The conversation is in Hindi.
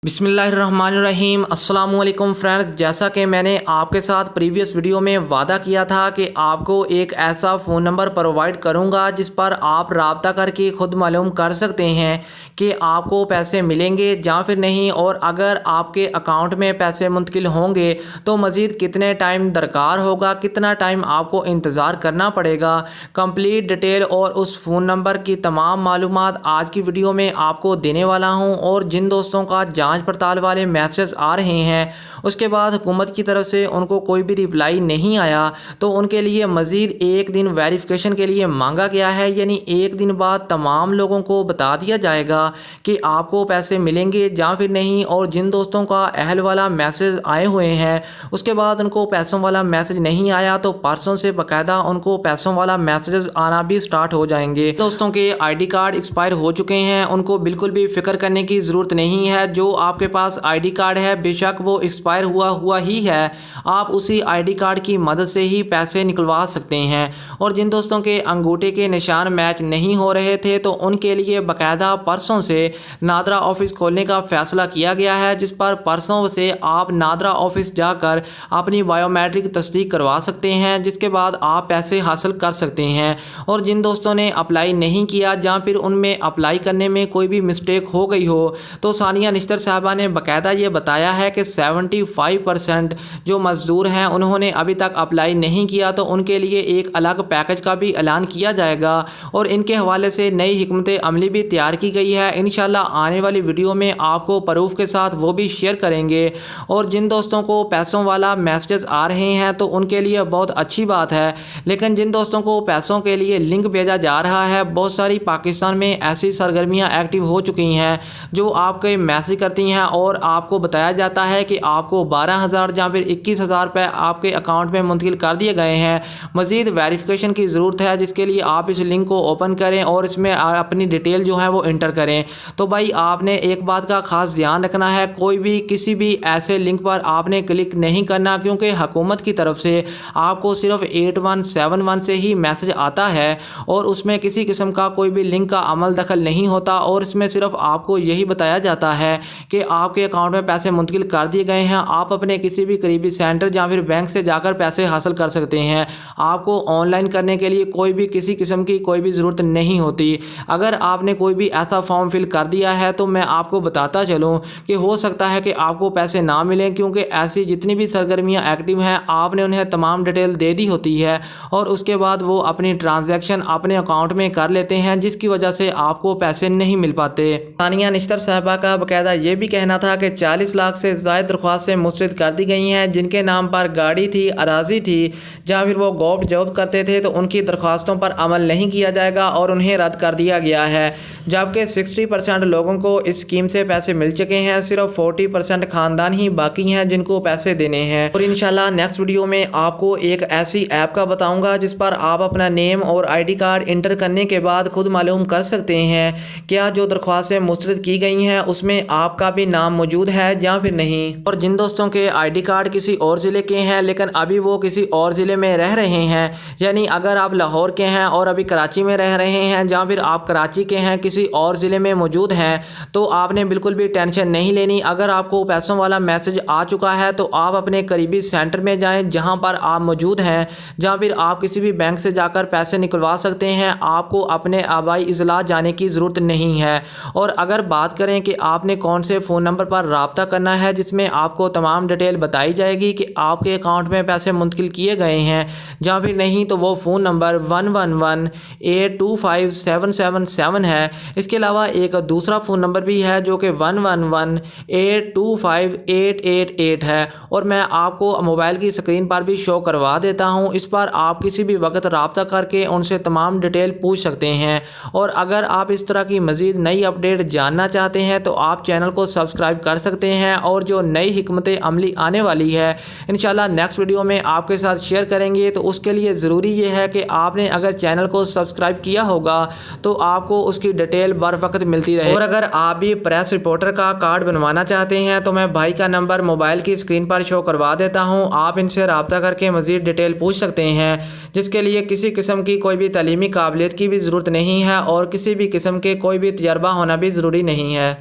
बिस्मिल्लाहिर्रहमानिर्रहीम अस्सलाम वालेकुम फ्रेंड्स। जैसा कि मैंने आपके साथ प्रीवियस वीडियो में वादा किया था कि आपको एक ऐसा फ़ोन नंबर प्रोवाइड करूंगा जिस पर आप रब्ता करके ख़ुद मालूम कर सकते हैं कि आपको पैसे मिलेंगे या फिर नहीं, और अगर आपके अकाउंट में पैसे मुंतकिल होंगे तो मज़ीद कितने टाइम दरकार होगा, कितना टाइम आपको इंतज़ार करना पड़ेगा। कंप्लीट डिटेल और उस फ़ोन नंबर की तमाम मालूमात आज की वीडियो में आपको देने वाला हूँ। और जिन दोस्तों का जांच पड़ताल वाले मैसेज आ रहे हैं उसके बाद हुकूमत की तरफ से उनको कोई भी रिप्लाई नहीं आया तो उनके लिए मज़ीद एक दिन वेरिफिकेशन के लिए मांगा गया है। यानी एक दिन बाद तमाम लोगों को बता दिया जाएगा कि आपको पैसे मिलेंगे या फिर नहीं। और जिन दोस्तों का अहल वाला मैसेज आए हुए हैं उसके बाद उनको पैसों वाला मैसेज नहीं आया तो परसों से बाकायदा उनको पैसों वाला मैसेज आना भी स्टार्ट हो जाएंगे। दोस्तों के आईडी कार्ड एक्सपायर हो चुके हैं उनको बिल्कुल भी फिक्र करने की ज़रूरत नहीं है। जो आपके पास आईडी कार्ड है बेशक वो एक्सपायर हुआ ही है, आप उसी आईडी कार्ड की मदद से ही पैसे निकलवा सकते हैं। और जिन दोस्तों के अंगूठे के निशान मैच नहीं हो रहे थे तो उनके लिए बाकायदा परसों से नादरा ऑफिस खोलने का फ़ैसला किया गया है, जिस पर परसों से आप नादरा ऑफिस जाकर अपनी बायोमेट्रिक तस्दीक करवा सकते हैं, जिसके बाद आप पैसे हासिल कर सकते हैं। और जिन दोस्तों ने अप्लाई नहीं किया या फिर उनमें अप्लाई करने में कोई भी मिस्टेक हो गई हो तो सानिया निश्तर साहबा ने बाकायदा ये बताया है कि 75% जो मज़दूर हैं उन्होंने अभी तक अप्लाई नहीं किया तो उनके लिए एक अलग पैकेज का भी ऐलान किया जाएगा। और इनके हवाले से नई हिकमत अमली भी तैयार की गई है। इंशाल्लाह आने वाली वीडियो में आपको प्रूफ के साथ वो भी शेयर करेंगे। और जिन दोस्तों को पैसों वाला मैसेज आ रहे हैं तो उनके लिए बहुत अच्छी बात है, लेकिन जिन दोस्तों को पैसों के लिए लिंक भेजा जा रहा है, बहुत सारी पाकिस्तान में ऐसी सरगर्मियाँ एक्टिव हो चुकी हैं जो आपके मैसेज करती हैं और आपको बताया जाता है कि आपको 12,000 या फिर 21,000 रुपये आपके अकाउंट में मुंतकिल कर दिए गए हैं। मज़ीद वेरिफिकेशन की ज़रूरत है, जिसके लिए आप इस लिंक को ओपन करें और इसमें अपनी डिटेल जो है वो इंटर करें। तो भाई आपने एक बात का ख़ास ध्यान रखना है, कोई भी किसी भी ऐसे लिंक पर आपने क्लिक नहीं करना, क्योंकि हुकूमत की तरफ से आपको सिर्फ 8171 से ही मैसेज आता है और उसमें किसी किस्म का कोई भी लिंक का अमल दखल नहीं होता। और इसमें सिर्फ आपको यही बताया जाता है कि आपके अकाउंट में पैसे मुंतकिल कर दिए गए हैं, आप अपने किसी भी करीबी सेंटर या फिर बैंक से जाकर पैसे हासिल कर सकते हैं। आपको ऑनलाइन करने के लिए कोई भी किसी किस्म की कोई भी ज़रूरत नहीं होती। अगर आपने कोई भी ऐसा फॉर्म फिल कर दिया है तो मैं आपको बताता चलूँ कि हो सकता है कि आपको पैसे ना मिलें, क्योंकि ऐसी जितनी भी सरगर्मियाँ एक्टिव हैं आपने उन्हें तमाम डिटेल दे दी होती है और उसके बाद वो अपनी ट्रांजैक्शन अपने अकाउंट में कर लेते हैं, जिसकी वजह से आपको पैसे नहीं मिल पाते। सानिया निश्तर साहबा का बाकायदा ये भी कहना था कि 40 लाख से ज़ायद दरख्वास्तें मुस्तरद कर दी गई हैं जिनके नाम पर गाड़ी थी, अराजी थी या फिर वो गवर्नमेंट जॉब करते थे, तो उनकी दरख्वास्तों पर अमल नहीं किया जाएगा और उन्हें रद्द कर दिया गया है। जबकि 60% लोगों को इस स्कीम से पैसे मिल चुके हैं, सिर्फ 40% ख़ानदान ही बाकी हैं जिनको पैसे देने हैं। और इंशाल्लाह नेक्स्ट वीडियो में आपको एक ऐसी ऐप का बताऊँगा जिस पर आप अपना नेम और ID कार्ड इंटर करने के बाद खुद मालूम कर सकते हैं क्या जो दरख्वास्तें मुस्तरद की गई हैं उसमें आपका भी नाम मौजूद है या फिर नहीं। और जिन दोस्तों के आईडी कार्ड किसी और ज़िले के हैं लेकिन अभी वो किसी और ज़िले में रह रहे हैं, यानी अगर आप लाहौर के हैं और अभी कराची में रह रहे हैं या फिर आप कराची के हैं किसी और ज़िले में मौजूद हैं, तो आपने बिल्कुल भी टेंशन नहीं लेनी। अगर आपको पैसों वाला मैसेज आ चुका है तो आप अपने करीबी सेंटर में जाएँ जहाँ पर आप मौजूद हैं, या फिर आप किसी भी बैंक से जाकर पैसे निकलवा सकते हैं। आपको अपने आबाई इजलास जाने की ज़रूरत नहीं है। और अगर बात करें कि आपने कौन से फ़ोन नंबर पर रब्ता करना है जिसमें आपको तमाम डिटेल बताई जाएगी कि आपके अकाउंट में पैसे मुंतकिल किए गए हैं या फिर नहीं, तो वो फ़ोन नंबर 111-825-777 है। इसके अलावा एक दूसरा फ़ोन नंबर भी है जो कि 111-825-888 है और मैं आपको मोबाइल की स्क्रीन पर भी शो करवा देता हूँ। इस पर आप किसी भी वक्त रब्ता करके उनसे तमाम डिटेल पूछ सकते हैं। और अगर आप इस तरह की मज़ीद नई अपडेट जानना चाहते हैं तो आप चैनल को सब्सक्राइब कर सकते हैं और जो नई हिकमत अमली आने वाली है इंशाल्लाह नेक्स्ट वीडियो में आपके साथ शेयर करेंगे। तो उसके लिए ज़रूरी ये है कि आपने अगर चैनल को सब्सक्राइब किया होगा तो आपको उसकी डिटेल बर वक्त मिलती रहे। और अगर आप भी प्रेस रिपोर्टर का कार्ड बनवाना चाहते हैं तो मैं भाई का नंबर मोबाइल की स्क्रीन पर शो करवा देता हूँ, आप इनसे रब्ता करके मज़ीद डिटेल पूछ सकते हैं, जिसके लिए किसी किस्म की कोई भी तालीमी काबिलियत की भी ज़रूरत नहीं है और किसी भी किस्म के कोई भी तजर्बा होना भी ज़रूरी नहीं है।